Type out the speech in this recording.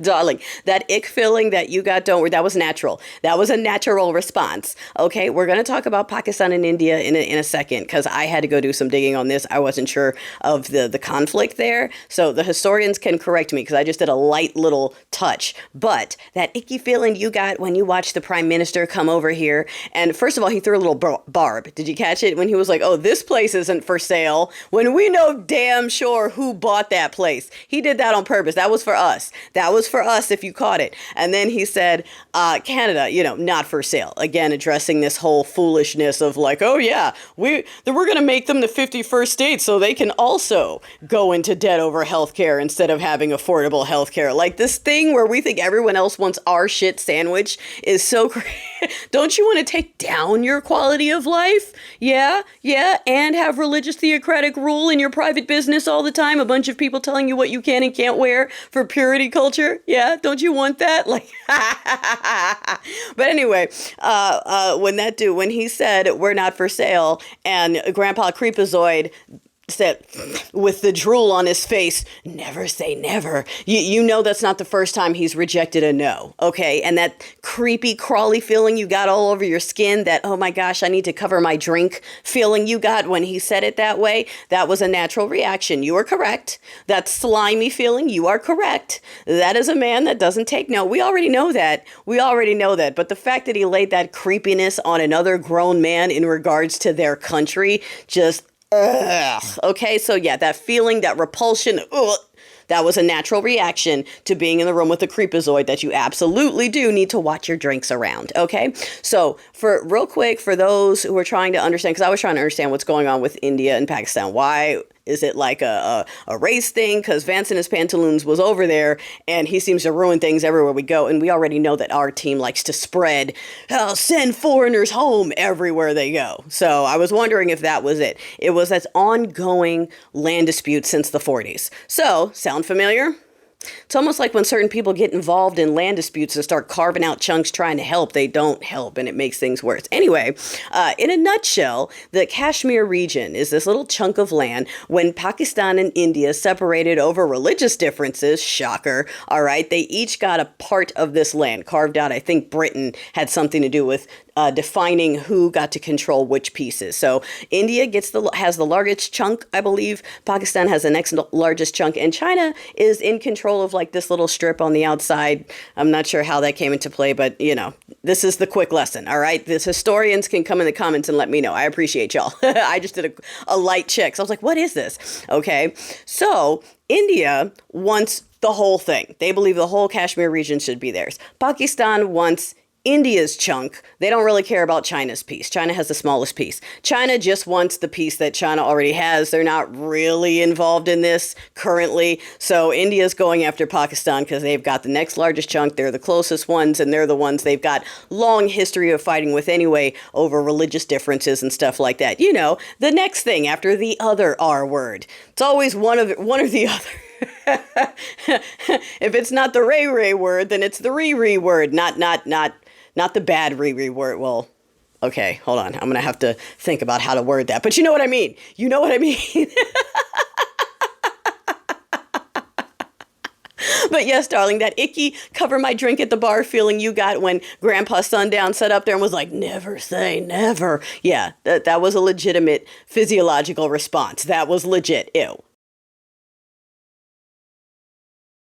Darling, that ick feeling that you got, don't worry, that was natural. That was a natural response. Okay, we're going to talk about Pakistan and India in a second because I had to go do some digging on this. I wasn't sure of the conflict there. So the historians can correct me because I just did a light little touch. But that icky feeling you got when you watched the prime minister come over here, and first of all, he threw a little barb. Did you catch it when he was like, oh, this place isn't for sale? When we know damn sure who bought that place. He did that on purpose. That was for us. That was for us if you caught it. And then he said, Canada, not for sale. Again, addressing this whole foolishness of like, oh yeah, we're going to make them the 51st state so they can also go into debt over healthcare instead of having affordable healthcare. Like this thing where we think everyone else wants our shit sandwich is so crazy. Don't you want to take down your quality of life? Yeah, and have religious theocratic rule in your private business all the time? A bunch of people telling you what you can and can't wear for purity culture? Yeah, don't you want that? Like, but anyway, when he said we're not for sale, and Grandpa Creepazoid said with the drool on his face, never say never. You know that's not the first time he's rejected a no, okay? And that creepy, crawly feeling you got all over your skin, that, oh my gosh, I need to cover my drink feeling you got when he said it that way, that was a natural reaction. You are correct. That slimy feeling, you are correct. That is a man that doesn't take no. We already know that. But the fact that he laid that creepiness on another grown man in regards to their country, just ugh. Okay, so yeah, that feeling, that repulsion, ugh, that was a natural reaction to being in the room with the creepazoid that you absolutely do need to watch your drinks around, okay? So, for real quick, for those who are trying to understand, because I was trying to understand what's going on with India and Pakistan, why is it like a race thing? Because Vance in his pantaloons was over there, and he seems to ruin things everywhere we go. And we already know that our team likes to spread, send foreigners home everywhere they go. So I was wondering if that was it. It was that ongoing land dispute since the 40s. So, sound familiar? It's almost like when certain people get involved in land disputes and start carving out chunks trying to help, they don't help and it makes things worse. Anyway, in a nutshell, the Kashmir region is this little chunk of land when Pakistan and India separated over religious differences. Shocker. All right. They each got a part of this land carved out. I think Britain had something to do with defining who got to control which pieces. So India has the largest chunk, I believe. Pakistan has the next largest chunk, and China is in control of like this little strip on the outside. I'm not sure how that came into play, but this is the quick lesson. All right, this historians can come in the comments and let me know. I appreciate y'all. I just did a light check, so I was like, what is this? Okay, so India wants the whole thing. They believe the whole Kashmir region should be theirs. Pakistan wants India's chunk. They don't really care about China's piece. China has the smallest piece. China just wants the piece that China already has. They're not really involved in this currently. So India's going after Pakistan because they've got the next largest chunk. They're the closest ones, and they're the ones they've got long history of fighting with anyway over religious differences and stuff like that. The next thing after the other R word. It's always one or the other. If it's not the Ray word, then it's the Re word, not the bad Riri word. Well, okay, hold on. I'm going to have to think about how to word that. But you know what I mean. You know what I mean. But yes, darling, that icky cover my drink at the bar feeling you got when Grandpa Sundown sat up there and was like, never say never. Yeah, that was a legitimate physiological response. That was legit. Ew.